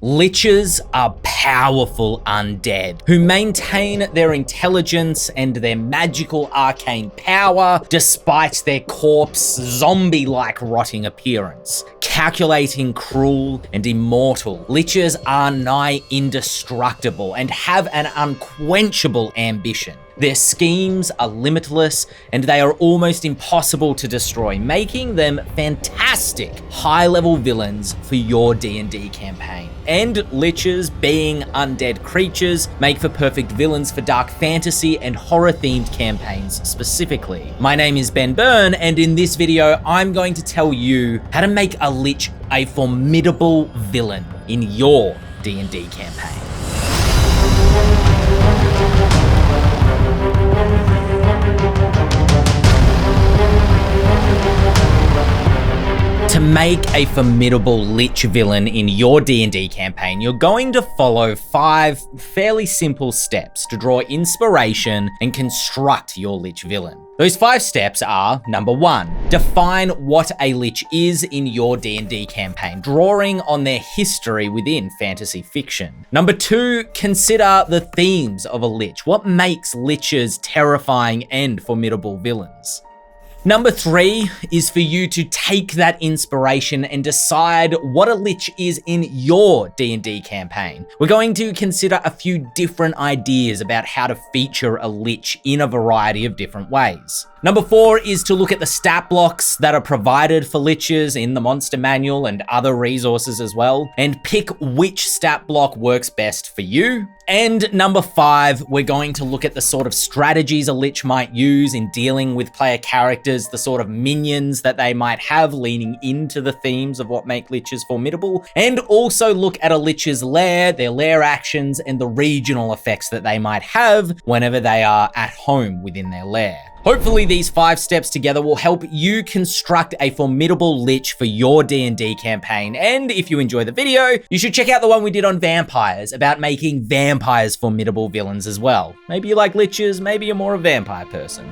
Liches are powerful undead who maintain their intelligence and their magical arcane power despite their corpse zombie-like rotting appearance. Calculating, cruel, and immortal, Liches are nigh indestructible and have an unquenchable ambition. Their schemes are limitless and they are almost impossible to destroy, making them fantastic high-level villains for your D&D campaign. And Liches, being undead creatures, make for perfect villains for dark fantasy and horror-themed campaigns specifically. My name is Byrne, and in this video, I'm going to tell you how to make a Lich a formidable villain in your D&D campaign. To make a formidable Lich villain in your D&D campaign, you're going to follow 5 fairly simple steps to draw inspiration and construct your Lich villain. Those 5 steps are: number 1, define what a Lich is in your D&D campaign, drawing on their history within fantasy fiction. Number 2, consider the themes of a Lich. What makes Liches terrifying and formidable villains? Number 3 is for you to take that inspiration and decide what a Lich is in your D&D campaign. We're going to consider a few different ideas about how to feature a Lich in a variety of different ways. Number 4 is to look at the stat blocks that are provided for Liches in the monster manual and other resources as well, and pick which stat block works best for you. And number 5, we're going to look at the sort of strategies a Lich might use in dealing with player characters, the sort of minions that they might have leaning into the themes of what make Liches formidable, and also look at a Lich's lair, their lair actions, and the regional effects that they might have whenever they are at home within their lair. Hopefully these 5 steps together will help you construct a formidable Lich for your D&D campaign. And if you enjoy the video, you should check out the one we did on vampires about making vampires formidable villains as well. Maybe you like Liches, maybe you're more a vampire person.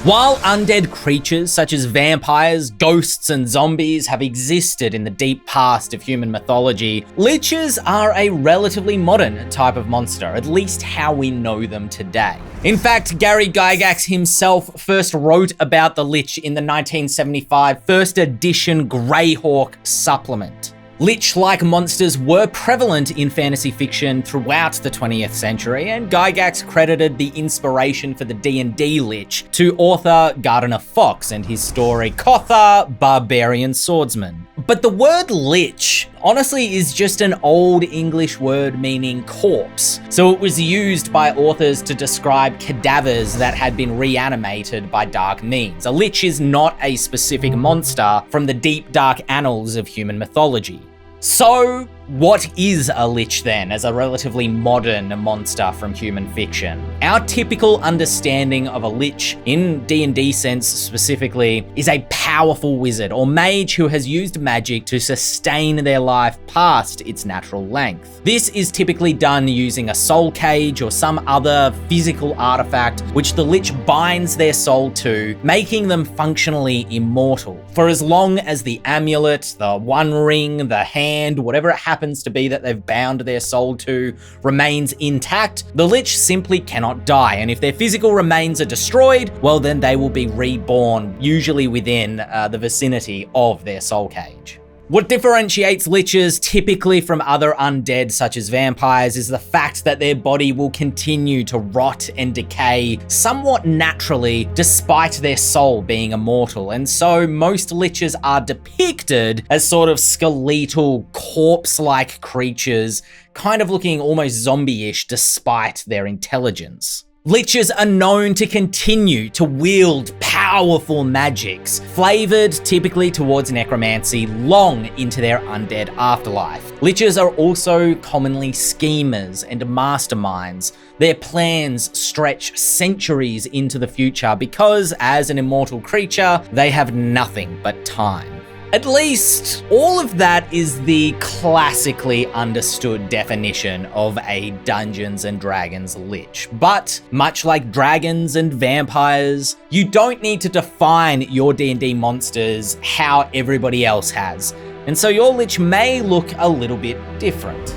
While undead creatures such as vampires, ghosts, and zombies have existed in the deep past of human mythology, Liches are a relatively modern type of monster, at least how we know them today. In fact, Gary Gygax himself first wrote about the Lich in the 1975 first edition Greyhawk supplement. Lich-like monsters were prevalent in fantasy fiction throughout the 20th century, and Gygax credited the inspiration for the D&D Lich to author Gardner Fox and his story Cotha, Barbarian Swordsman. But the word Lich, honestly, is just an old English word meaning corpse, so it was used by authors to describe cadavers that had been reanimated by dark means. A Lich is not a specific monster from the deep dark annals of human mythology. So, what is a Lich then, as a relatively modern monster from human fiction? Our typical understanding of a Lich, in D&D sense specifically, is a powerful wizard or mage who has used magic to sustain their life past its natural length. This is typically done using a soul cage or some other physical artifact which the Lich binds their soul to, making them functionally immortal. For as long as the amulet, the one ring, the hand, whatever it happens to be that they've bound their soul to, remains intact, the Lich simply cannot die, and if their physical remains are destroyed, well then they will be reborn, usually within the vicinity of their soul cage. What differentiates Liches typically from other undead such as vampires is the fact that their body will continue to rot and decay somewhat naturally despite their soul being immortal, and so most Liches are depicted as sort of skeletal, corpse-like creatures, kind of looking almost zombie-ish despite their intelligence. Liches are known to continue to wield powerful magics, flavored typically towards necromancy long into their undead afterlife. Liches are also commonly schemers and masterminds. Their plans stretch centuries into the future because, as an immortal creature, they have nothing but time. At least, all of that is the classically understood definition of a Dungeons & Dragons Lich. But, much like dragons and vampires, you don't need to define your D&D monsters how everybody else has. And so your Lich may look a little bit different.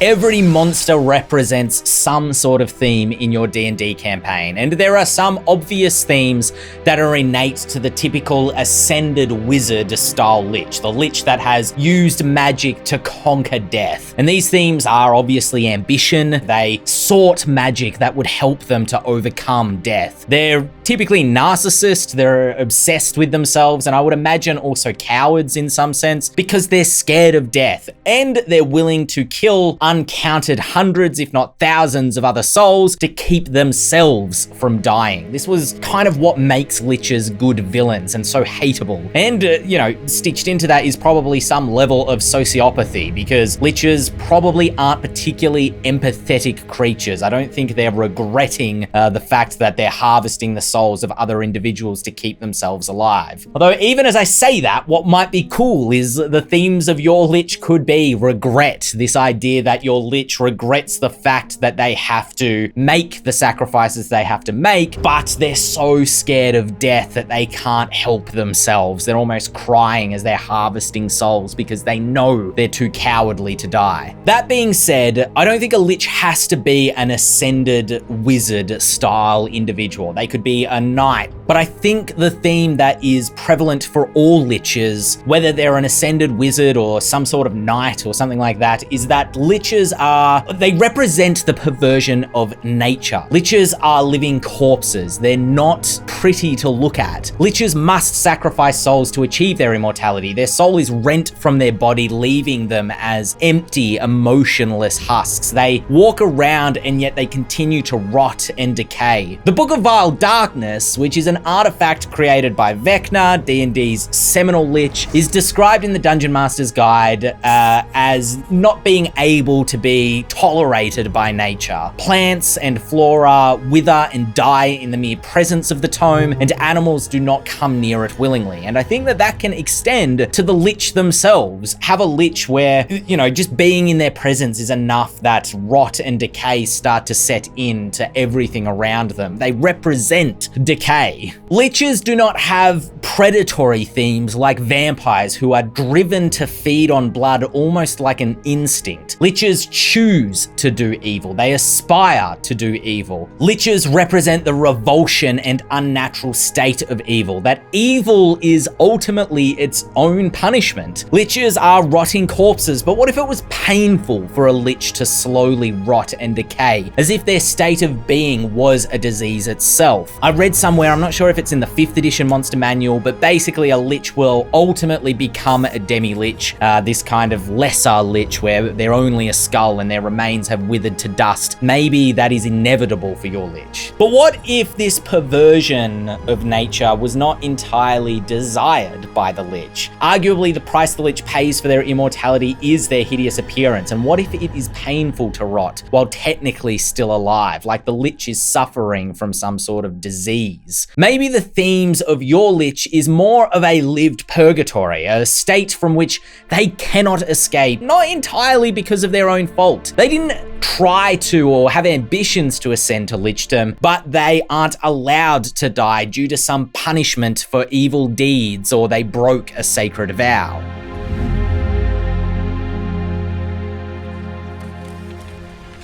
Every monster represents some sort of theme in your D&D campaign, and there are some obvious themes that are innate to the typical ascended wizard style Lich, the Lich that has used magic to conquer death. And these themes are obviously ambition. They sought magic that would help them to overcome death. They're typically narcissists, they're obsessed with themselves, and I would imagine also cowards in some sense, because they're scared of death, and they're willing to kill uncounted hundreds, if not thousands of other souls to keep themselves from dying. This was kind of what makes Liches good villains and so hateable. And, stitched into that is probably some level of sociopathy, because Liches probably aren't particularly empathetic creatures. I don't think they're regretting the fact that they're harvesting the souls of other individuals to keep themselves alive. Although, even as I say that, what might be cool is the themes of your Lich could be regret, this idea that your Lich regrets the fact that they have to make the sacrifices they have to make, but they're so scared of death that they can't help themselves. They're almost crying as they're harvesting souls because they know they're too cowardly to die. That being said, I don't think a Lich has to be an ascended wizard style individual. They could be a knight, but I think the theme that is prevalent for all Liches, whether they're an ascended wizard or some sort of knight or something like that, is that Liches they represent the perversion of nature. Liches are living corpses. They're not pretty to look at. Liches must sacrifice souls to achieve their immortality. Their soul is rent from their body, leaving them as empty, emotionless husks. They walk around and yet they continue to rot and decay. The Book of Vile Darkness, which is an artifact created by Vecna, D&D's seminal Lich, is described in the Dungeon Master's Guide as not being able to be tolerated by nature. Plants and flora wither and die in the mere presence of the tome, and animals do not come near it willingly. And I think that that can extend to the Lich themselves. Have a Lich where, just being in their presence is enough that rot and decay start to set into everything around them. They represent decay. Liches do not have predatory themes like vampires who are driven to feed on blood almost like an instinct. Liches choose to do evil. They aspire to do evil. Liches represent the revulsion and unnatural state of evil, that evil is ultimately its own punishment. Liches are rotting corpses, but what if it was painful for a Lich to slowly rot and decay, as if their state of being was a disease itself? I read somewhere, I'm not sure if it's in the 5th edition Monster Manual, but basically a Lich will ultimately become a demi-Lich, this kind of lesser Lich where they're only a skull and their remains have withered to dust. Maybe that is inevitable for your Lich. But what if this perversion of nature was not entirely desired by the Lich? Arguably, the price the Lich pays for their immortality is their hideous appearance, and what if it is painful to rot while technically still alive, like the Lich is suffering from some sort of disease? Maybe the themes of your Lich is more of a lived purgatory, a state from which they cannot escape, not entirely because of their own fault. They didn't try to or have ambitions to ascend to Lichdom, but they aren't allowed to die due to some punishment for evil deeds, or they broke a sacred vow.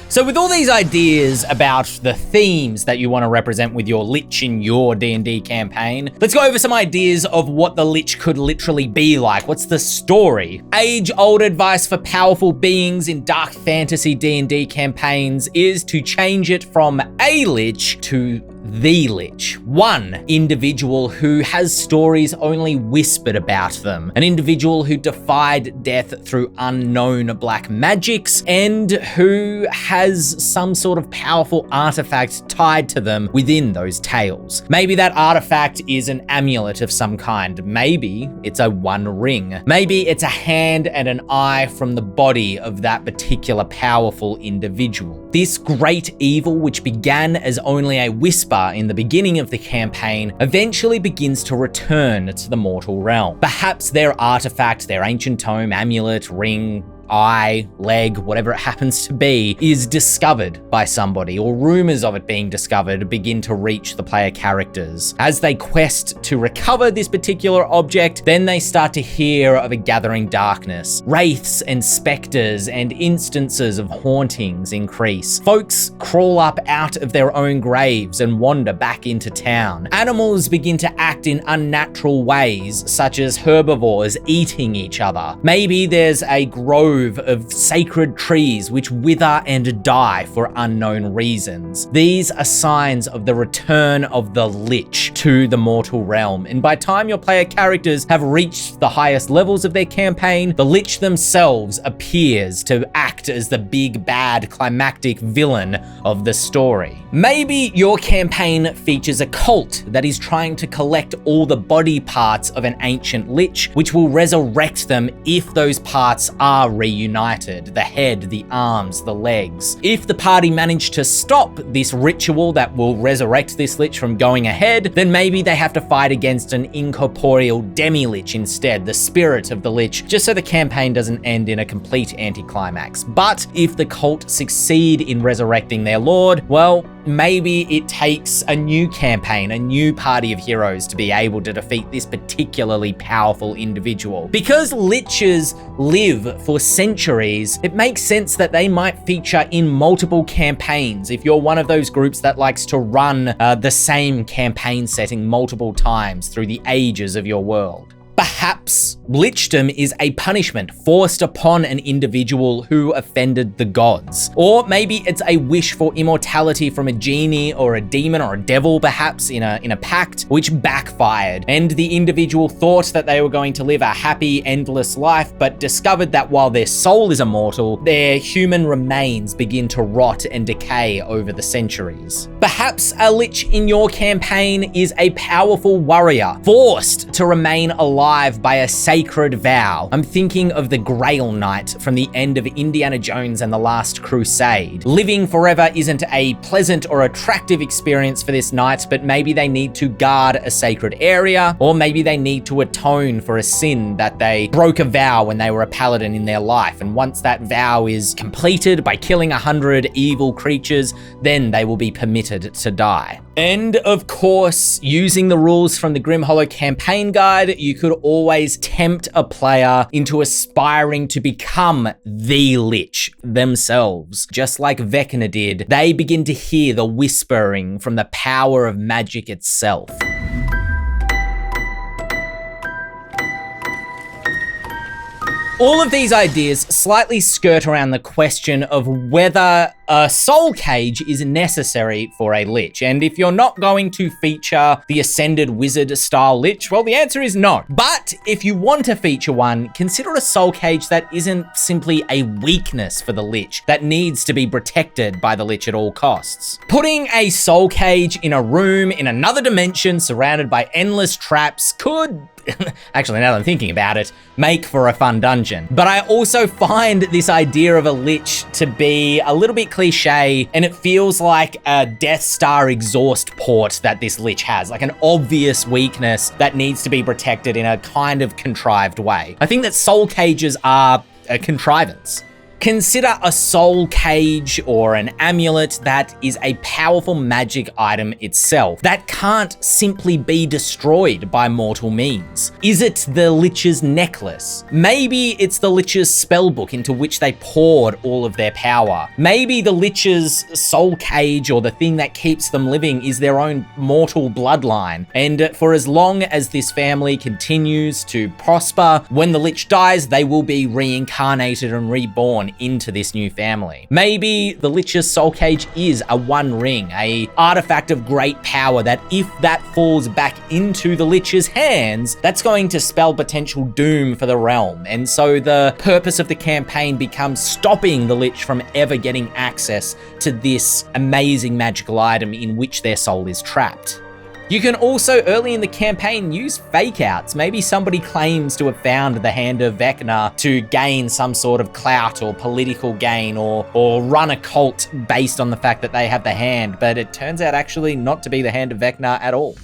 So with all these ideas about the themes that you want to represent with your Lich in your D&D campaign, let's go over some ideas of what the Lich could literally be like. What's the story? Age-old advice for powerful beings in dark fantasy D&D campaigns is to change it from a Lich to the Lich. One individual who has stories only whispered about them. An individual who defied death through unknown black magics and who has some sort of powerful artifact tied to them within those tales. Maybe that artifact is an amulet of some kind. Maybe it's a one ring. Maybe it's a hand and an eye from the body of that particular powerful individual. This great evil, which began as only a whisper Ghostfire in the beginning of the campaign eventually begins to return to the mortal realm. Perhaps their artifact, their ancient tome, amulet, ring, eye, leg, whatever it happens to be, is discovered by somebody, or rumors of it being discovered begin to reach the player characters. As they quest to recover this particular object, then they start to hear of a gathering darkness. Wraiths and specters and instances of hauntings increase. Folks crawl up out of their own graves and wander back into town. Animals begin to act in unnatural ways, such as herbivores eating each other. Maybe there's a grove of sacred trees which wither and die for unknown reasons. These are signs of the return of the Lich to the mortal realm, and by the time your player characters have reached the highest levels of their campaign, the Lich themselves appears to act as the big bad climactic villain of the story. Maybe your campaign features a cult that is trying to collect all the body parts of an ancient Lich, which will resurrect them if those parts are reunited, the head, the arms, the legs. If the party managed to stop this ritual that will resurrect this Lich from going ahead, then maybe they have to fight against an incorporeal demi-Lich instead, the spirit of the Lich, just so the campaign doesn't end in a complete anticlimax. But if the cult succeed in resurrecting their lord, well, maybe it takes a new campaign, a new party of heroes to be able to defeat this particularly powerful individual. Because Liches live for centuries, it makes sense that they might feature in multiple campaigns if you're one of those groups that likes to run the same campaign setting multiple times through the ages of your world. Perhaps Lichdom is a punishment forced upon an individual who offended the gods. Or maybe it's a wish for immortality from a genie or a demon or a devil, perhaps in a pact, which backfired, and the individual thought that they were going to live a happy, endless life, but discovered that while their soul is immortal, their human remains begin to rot and decay over the centuries. Perhaps a Lich in your campaign is a powerful warrior, forced to remain alive by a sacred vow. I'm thinking of the Grail Knight from the end of Indiana Jones and the Last Crusade. Living forever isn't a pleasant or attractive experience for this knight, but maybe they need to guard a sacred area, or maybe they need to atone for a sin that they broke a vow when they were a paladin in their life. And once that vow is completed by killing 100 evil creatures, then they will be permitted to die. And of course, using the rules from the Grim Hollow campaign guide, you could always tempt a player into aspiring to become the Lich themselves. Just like Vecna did, they begin to hear the whispering from the power of magic itself. All of these ideas slightly skirt around the question of whether a soul cage is necessary for a Lich. And if you're not going to feature the Ascended Wizard style Lich, well, the answer is no. But if you want to feature one, consider a soul cage that isn't simply a weakness for the Lich, that needs to be protected by the Lich at all costs. Putting a soul cage in a room in another dimension surrounded by endless traps could, actually, now that I'm thinking about it, make for a fun dungeon. But I also find this idea of a Lich to be a little bit cliche, and it feels like a Death Star exhaust port that this Lich has, like an obvious weakness that needs to be protected in a kind of contrived way. I think that soul cages are a contrivance. Consider a soul cage or an amulet that is a powerful magic item itself that can't simply be destroyed by mortal means. Is it the Lich's necklace? Maybe it's the Lich's spellbook into which they poured all of their power. Maybe the Lich's soul cage, or the thing that keeps them living, is their own mortal bloodline. And for as long as this family continues to prosper, when the Lich dies, they will be reincarnated and reborn into this new family. Maybe the Lich's soul cage is a One Ring, a artifact of great power that if that falls back into the Lich's hands, that's going to spell potential doom for the realm. And so the purpose of the campaign becomes stopping the Lich from ever getting access to this amazing magical item in which their soul is trapped. You can also, early in the campaign, use fake outs. Maybe somebody claims to have found the hand of Vecna to gain some sort of clout or political gain, or run a cult based on the fact that they have the hand, but it turns out actually not to be the hand of Vecna at all.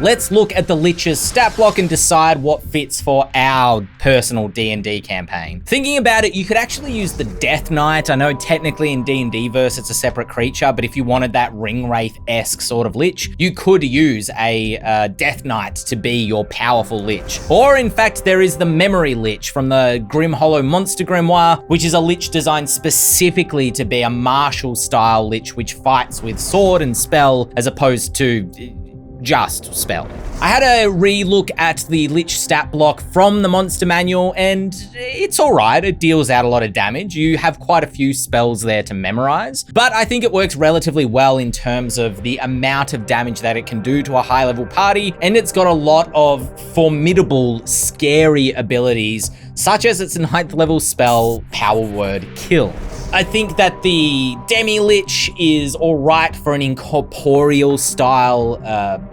Let's look at the Lich's stat block and decide what fits for our personal D&D campaign. Thinking about it, you could actually use the Death Knight. I know technically in D&D verse it's a separate creature, but if you wanted that Ring Wraith-esque sort of Lich, you could use a Death Knight to be your powerful Lich. Or in fact, there is the Memory Lich from the Grim Hollow Monster Grimoire, which is a Lich designed specifically to be a martial style Lich, which fights with sword and spell as opposed to just spell. I had a re-look at the Lich stat block from the monster manual, and it's all right. It deals out a lot of damage. You have quite a few spells there to memorize, but I think it works relatively well in terms of the amount of damage that it can do to a high-level party, and it's got a lot of formidable, scary abilities, such as its 9th level spell, Power Word Kill. I think that the Demi-Lich is all right for an incorporeal style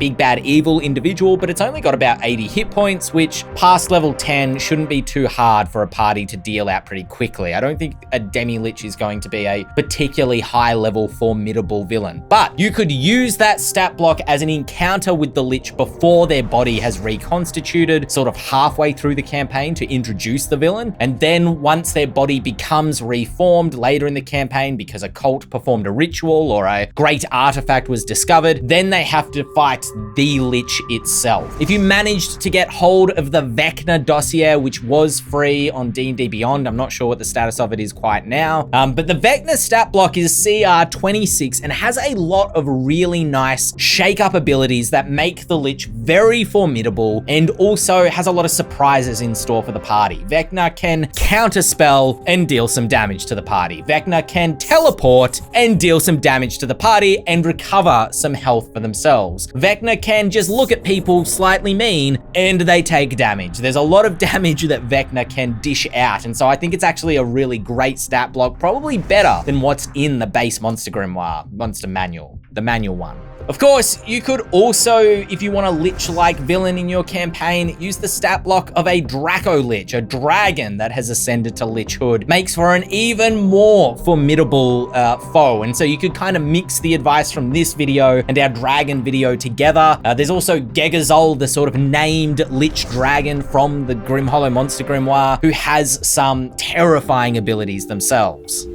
big bad evil individual, but it's only got about 80 hit points, which past level 10 shouldn't be too hard for a party to deal out pretty quickly. I don't think a Demi-Lich is going to be a particularly high level formidable villain, but you could use that stat block as an encounter with the Lich before their body has reconstituted, sort of halfway through the campaign to introduce the villain, and then once their body becomes reformed later in the campaign because a cult performed a ritual or a great artifact was discovered, then they have to fight the Lich itself. If you managed to get hold of the Vecna dossier, which was free on D&D Beyond, I'm not sure what the status of it is quite now, but the Vecna stat block is CR 26 and has a lot of really nice shake-up abilities that make the Lich very formidable, and also has a lot of surprises in store for the party. Vecna can counterspell and deal some damage to the party. Vecna can teleport and deal some damage to the party and recover some health for themselves. Vecna can just look at people slightly mean and they take damage. There's a lot of damage that Vecna can dish out, and so I think it's actually a really great stat block, probably better than what's in the base Monster Grimoire, Monster Manual, the manual one. Of course, you could also, if you want a Lich-like villain in your campaign, use the stat block of a Draco Lich, a dragon that has ascended to Lichhood. Makes for an even more formidable foe, and so you could kind of mix the advice from this video and our dragon video together. There's also Gegazol, the sort of named Lich dragon from the Grim Hollow Monster Grimoire, who has some terrifying abilities themselves.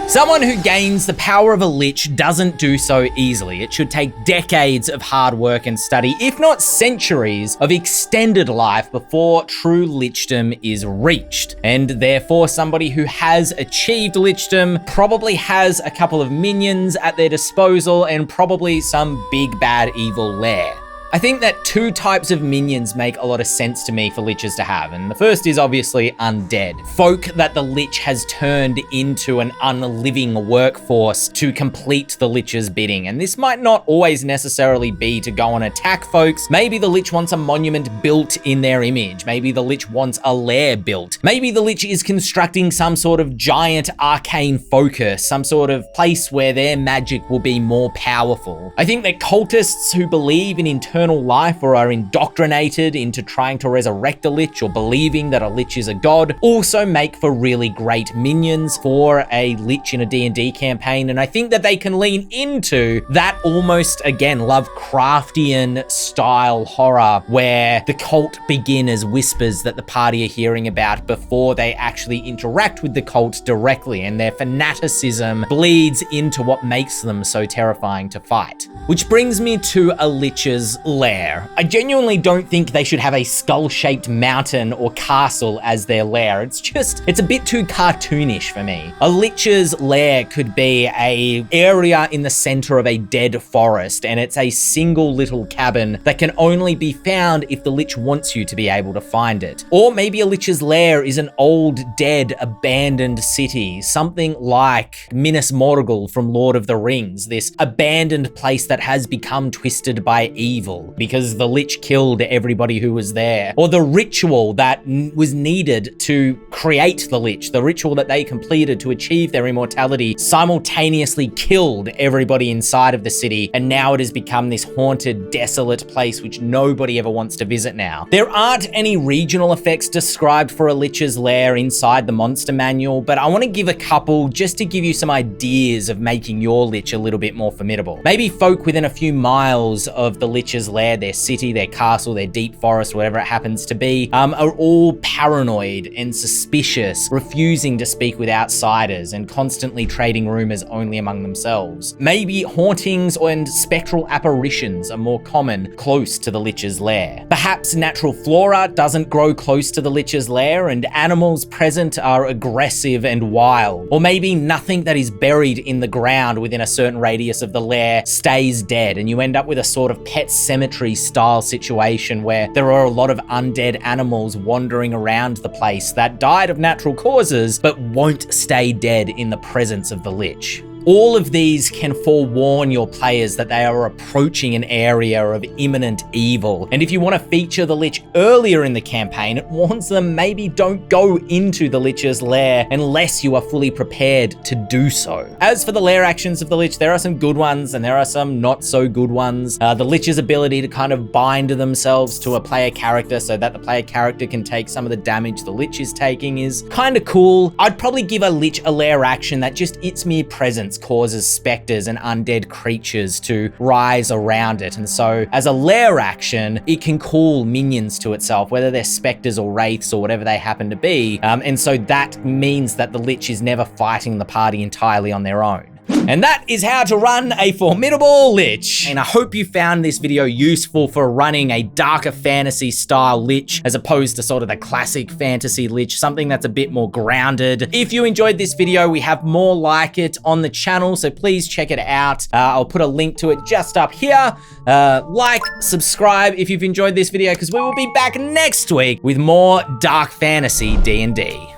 Someone who gains the power of a Lich doesn't do so easily. It should take decades of hard work and study, if not centuries of extended life before true Lichdom is reached. And therefore, somebody who has achieved Lichdom probably has a couple of minions at their disposal and probably some big bad evil lair. I think that two types of minions make a lot of sense to me for Liches to have, and the first is obviously undead. Folk that the Lich has turned into an unliving workforce to complete the Lich's bidding, and this might not always necessarily be to go and attack folks. Maybe the Lich wants a monument built in their image. Maybe the Lich wants a lair built. Maybe the Lich is constructing some sort of giant arcane focus, some sort of place where their magic will be more powerful. I think that cultists who believe in eternal life or are indoctrinated into trying to resurrect a Lich or believing that a Lich is a god also make for really great minions for a Lich in a D&D campaign, and I think that they can lean into that almost, again, Lovecraftian style horror where the cult begin as whispers that the party are hearing about before they actually interact with the cult directly, and their fanaticism bleeds into what makes them so terrifying to fight. Which brings me to a Lich's lair. I genuinely don't think they should have a skull-shaped mountain or castle as their lair. It's a bit too cartoonish for me. A Lich's lair could be a area in the center of a dead forest, and it's a single little cabin that can only be found if the Lich wants you to be able to find it. Or maybe a Lich's lair is an old, dead, abandoned city, something like Minas Morgul from Lord of the Rings, this abandoned place that has become twisted by evil. hell because the Lich killed everybody who was there. Or the ritual that was needed to create the Lich, the ritual that they completed to achieve their immortality, simultaneously killed everybody inside of the city, and now it has become this haunted, desolate place which nobody ever wants to visit now. There aren't any regional effects described for a Lich's lair inside the monster manual, but I want to give a couple just to give you some ideas of making your Lich a little bit more formidable. Maybe folk within a few miles of the Lich's lair, their city, their castle, their deep forest, whatever it happens to be, are all paranoid and suspicious, refusing to speak with outsiders and constantly trading rumors only among themselves. Maybe hauntings and spectral apparitions are more common close to the Lich's lair. Perhaps natural flora doesn't grow close to the Lich's lair and animals present are aggressive and wild. Or maybe nothing that is buried in the ground within a certain radius of the lair stays dead, and you end up with a sort of pet cemetery style situation where there are a lot of undead animals wandering around the place that died of natural causes but won't stay dead in the presence of the Lich. All of these can forewarn your players that they are approaching an area of imminent evil. And if you want to feature the Lich earlier in the campaign, it warns them maybe don't go into the Lich's lair unless you are fully prepared to do so. As for the lair actions of the Lich, there are some good ones and there are some not so good ones. The Lich's ability to kind of bind themselves to a player character so that the player character can take some of the damage the Lich is taking is kind of cool. I'd probably give a Lich a lair action that just its mere presence causes specters and undead creatures to rise around it. And so as a lair action, it can call minions to itself, whether they're specters or wraiths or whatever they happen to be. And so that means that the Lich is never fighting the party entirely on their own. And that is how to run a formidable Lich. And I hope you found this video useful for running a darker fantasy style Lich as opposed to sort of the classic fantasy Lich, something that's a bit more grounded. If you enjoyed this video, we have more like it on the channel, so please check it out. I'll put a link to it just up here. Like, subscribe if you've enjoyed this video, because we will be back next week with more dark fantasy D&D.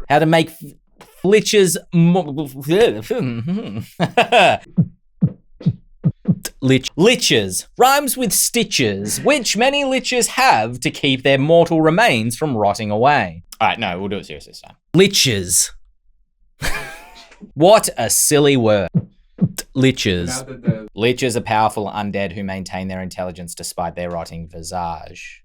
How to make Liches Liches rhymes with stitches, which many Liches have to keep their mortal remains from rotting away. All right, no, we'll do it serious this time. Liches. What a silly word. Liches. Liches are powerful undead who maintain their intelligence despite their rotting visage.